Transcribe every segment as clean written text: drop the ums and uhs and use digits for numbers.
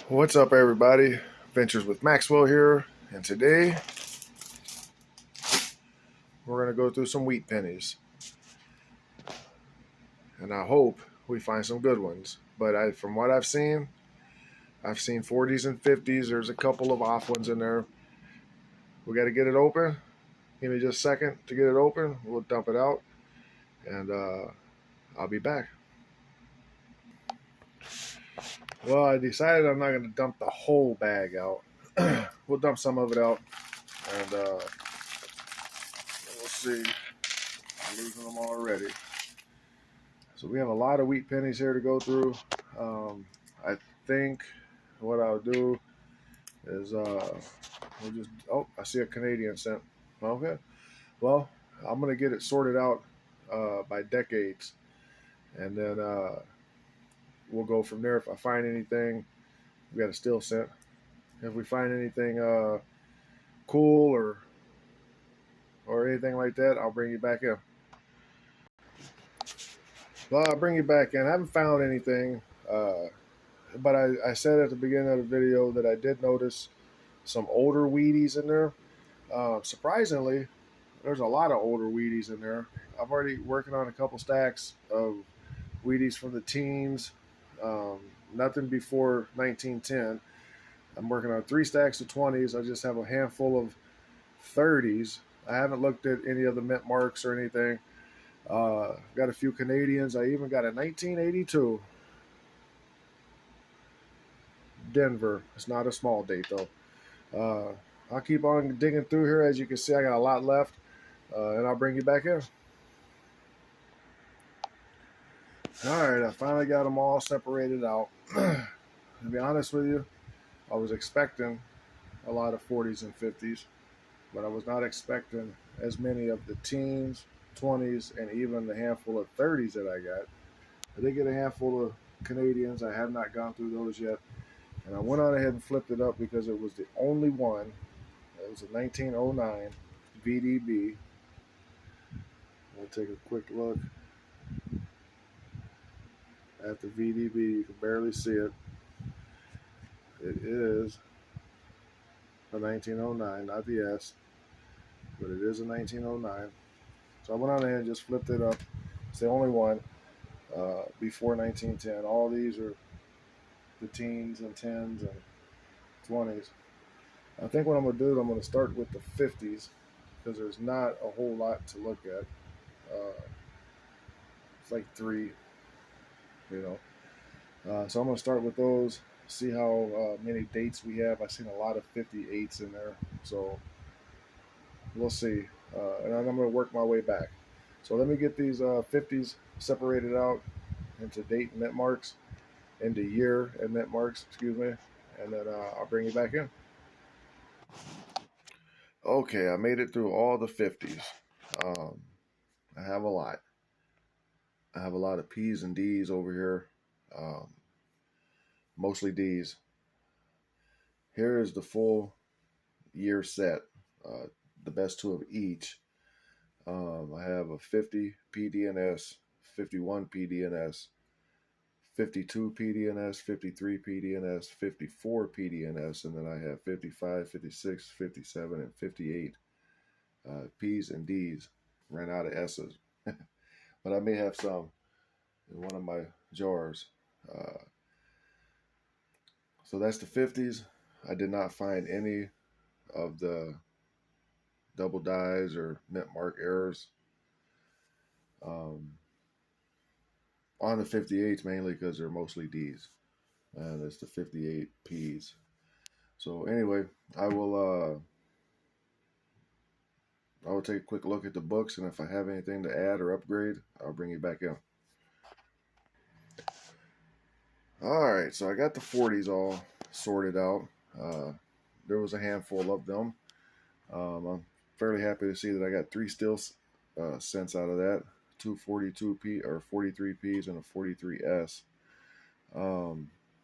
What's up, everybody? Ventures with Maxwell here, and today we're going to go through some wheat pennies, and I hope we find some good ones. But from what I've seen 40s and 50s. There's a couple of off ones in there. We got to get it open. Give me just a second to get it open. We'll dump it out, and I'll be back. Well, I decided I'm not going to dump the whole bag out. We'll dump some of it out, and we'll see. I'm losing them already. So we have a lot of wheat pennies here to go through. I think what I'll do is we'll just. Oh, I see a Canadian cent. Okay. Well, I'm gonna get it sorted out by decades, and then we'll go from there. If I find anything, we got a steel cent. If we find anything cool or anything like that, I'll bring you back in. Well, I'll bring you back in. I haven't found anything, but I said at the beginning of the video that I did notice some older Wheaties in there. Surprisingly, there's a lot of older Wheaties in there. I've already working on a couple stacks of Wheaties from the teens. Nothing before 1910. I'm working on 3 stacks of 20s. I just have a handful of 30s. I haven't looked at any of the mint marks or anything. Got a few Canadians. I even got a 1982 Denver. It's not a small date though. I'll keep on digging through here. As you can see, I got a lot left, and I'll bring you back in. All right, I finally got them all separated out. To be honest with you, I was expecting a lot of 40s and 50s, but I was not expecting as many of the teens, 20s, and even the handful of 30s that I got. I did get a handful of Canadians. I have not gone through those yet. And I went on ahead and flipped it up because it was the only one. It was a 1909 VDB. I'll take a quick look at the VDB. You can barely see it. It is a 1909, not the S, but it is a 1909. So I went on ahead and just flipped it up. It's the only one before 1910. All these are the teens and 10s and 20s. I think what I'm going to do is I'm going to start with the 50s because there's not a whole lot to look at. It's like 3, you know. So I'm going to start with those, see how many dates we have. I've seen a lot of 58s in there. So we'll see. And I'm going to work my way back. So let me get these 50s separated out into date and mint marks, into year and mint marks, excuse me. And then I'll bring you back in. Okay, I made it through all the 50s. I have a lot. I have a lot of P's and D's over here, mostly D's. Here is the full year set, the best 2 of each. I have a 50 PDNS, 51 PDNS, 52 PDNS, 53 PDNS, 54 PDNS, and then I have 55, 56, 57, and 58 P's and D's. Ran out of S's, but I may have some in one of my jars. So that's the 50s. I did not find any of the double dies or mint mark errors on the 58s, mainly because they're mostly D's, and it's the 58 P's. So anyway, I will take a quick look at the books, and if I have anything to add or upgrade, I'll bring you back in. All right, so I got the 40s all sorted out. There was a handful of them. I'm fairly happy to see that I got 3 steel cents out of that, 2 42P or 43Ps and a 43S.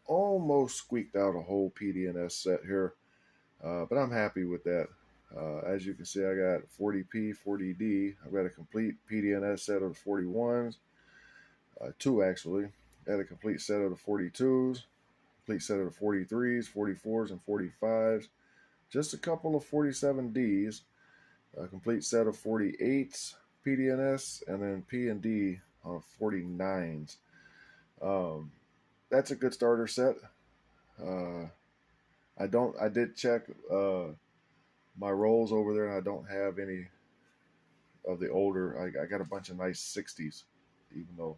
Almost squeaked out a whole PDNS set here, but I'm happy with that. As you can see, I got 40P, 40D. I've got a complete PDNS set of 41s, 2 actually. Got a complete set of the 42s, complete set of 43s, 44s, and 45s. Just a couple of 47Ds. A complete set of 48s, PDNS, and then P and D on 49s. Um, that's a good starter set. Uh, I did check my rolls over there, and I don't have any of the older. I got a bunch of nice 60s, even though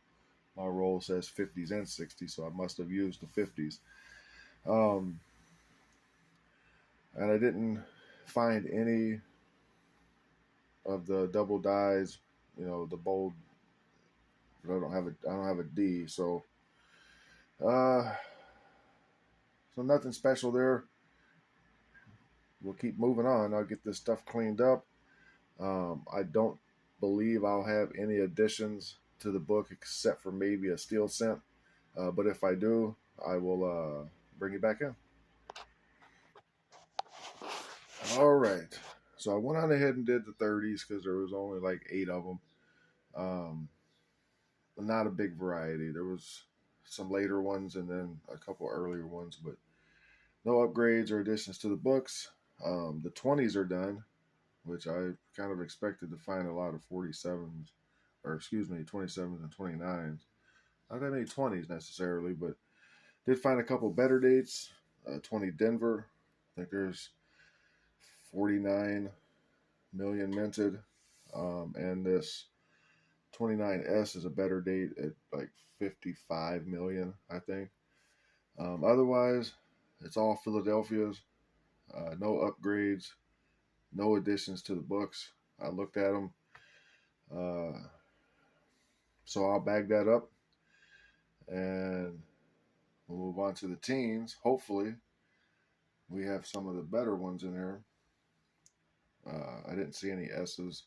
my roll says 50s and 60s, so I must have used the 50s. Um, and I didn't find any of the double dies, the bold. I don't have a D, uh, so nothing special there. We'll keep moving on. I'll get this stuff cleaned up. I don't believe I'll have any additions to the book except for maybe a steel scent. But if I do, I will bring you back in. All right. So I went on ahead and did the 30s because there was only like 8 of them. Not a big variety. There was some later ones and then a couple earlier ones, but no upgrades or additions to the books. The 20s are done, which I kind of expected to find a lot of 47s, or excuse me, 27s and 29s. Not that many 20s necessarily, but did find a couple better dates. 20 Denver. I think there's 49 million minted. And this 29S is a better date at like 55 million, I think. Otherwise, it's all Philadelphia's. No upgrades, no additions to the books. I looked at them. So I'll bag that up and we'll move on to the teens. Hopefully, we have some of the better ones in here. I didn't see any S's.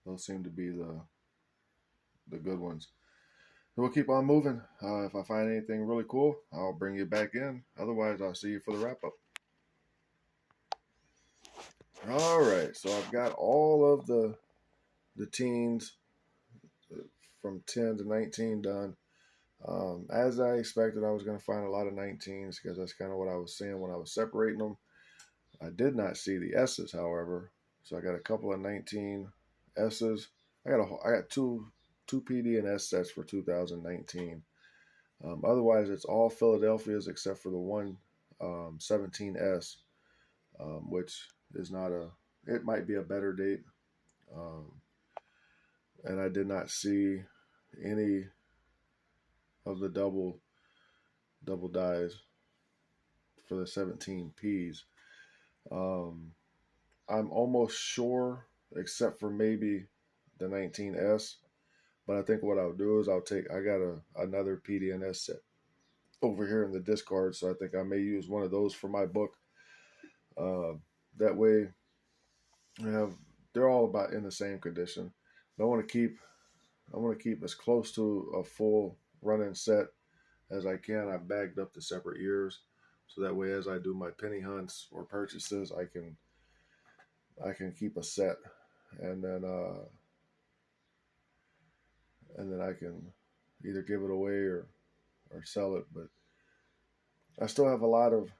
Those seem to be the good ones. So we'll keep on moving. If I find anything really cool, I'll bring you back in. Otherwise, I'll see you for the wrap up. All right, so I've got all of the teens from 10 to 19 done. As I expected, I was going to find a lot of 19s because that's kind of what I was seeing when I was separating them. I did not see the S's, however, so I got a couple of 19 S's. I got two PD and S sets for 2019. Otherwise, it's all Philadelphia's except for the one 17S, which is not it might be a better date. And I did not see any of the double dies for the 17Ps. I'm almost sure, except for maybe the 19S. But I think what I'll do is I got another PDNS set over here in the discard, so I think I may use one of those for my book. That way, they're all about in the same condition. I want to keep as close to a full running set as I can. I've bagged up the separate years, so that way, as I do my penny hunts or purchases, I can keep a set, and then I can either give it away or sell it. But I still have a lot of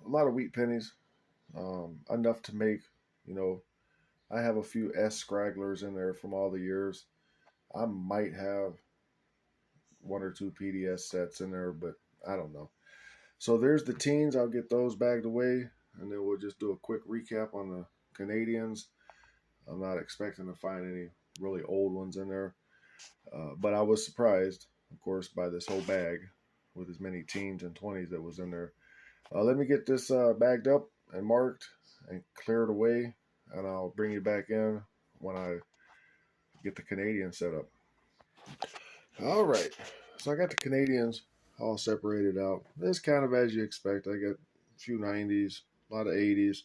wheat pennies, enough to make. I have a few S scragglers in there from all the years. I might have one or two PDS sets in there, but I don't know. So there's the teens. I'll get those bagged away, and then we'll just do a quick recap on the Canadians. I'm not expecting to find any really old ones in there, but I was surprised, of course, by this whole bag with as many teens and 20s that was in there. Let me get this bagged up and marked and cleared away, and I'll bring you back in when I get the Canadian set up. All right, so I got the Canadians all separated out. It's kind of as you expect. I got a few 90s, a lot of 80s.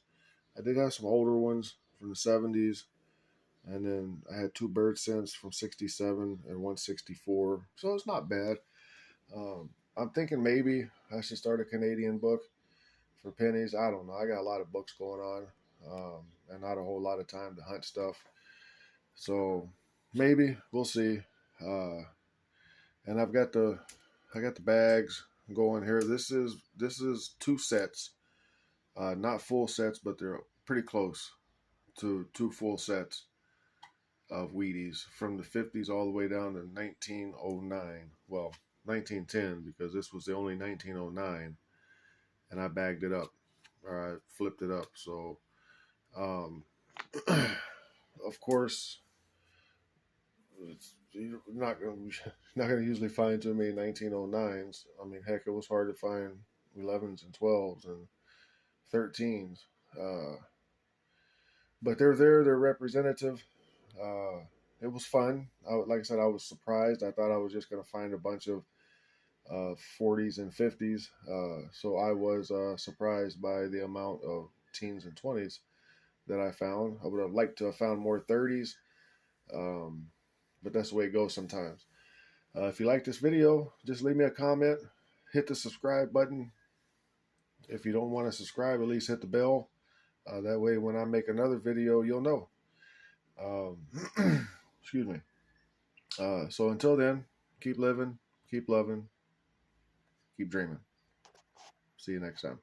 I did have some older ones from the 70s, and then I had 2 bird scents from 67 and 164, so it's not bad. I'm thinking maybe I should start a Canadian book for pennies. I don't know. I got a lot of books going on, and not a whole lot of time to hunt stuff. So maybe we'll see. And I got the bags going here. This is two sets, not full sets, but they're pretty close to two full sets of Wheaties from the 50s all the way down to 1909. Well, 1910 because this was the only 1909, and I bagged it up or I flipped it up. So, um, of course, you're not gonna usually find too many 1909s. I mean, heck, it was hard to find 11s and 12s and 13s. But they're there. They're representative. Uh, it was fun. Like I said, I was surprised. I thought I was just gonna find a bunch of 40s and 50s. So I was surprised by the amount of teens and 20s that I found. I would have liked to have found more 30s, um, but that's the way it goes sometimes. If you like this video, just leave me a comment. Hit the subscribe button. If you don't want to subscribe, at least hit the bell. That way, when I make another video, you'll know. Excuse me. So until then, keep living, keep loving, keep dreaming. See you next time.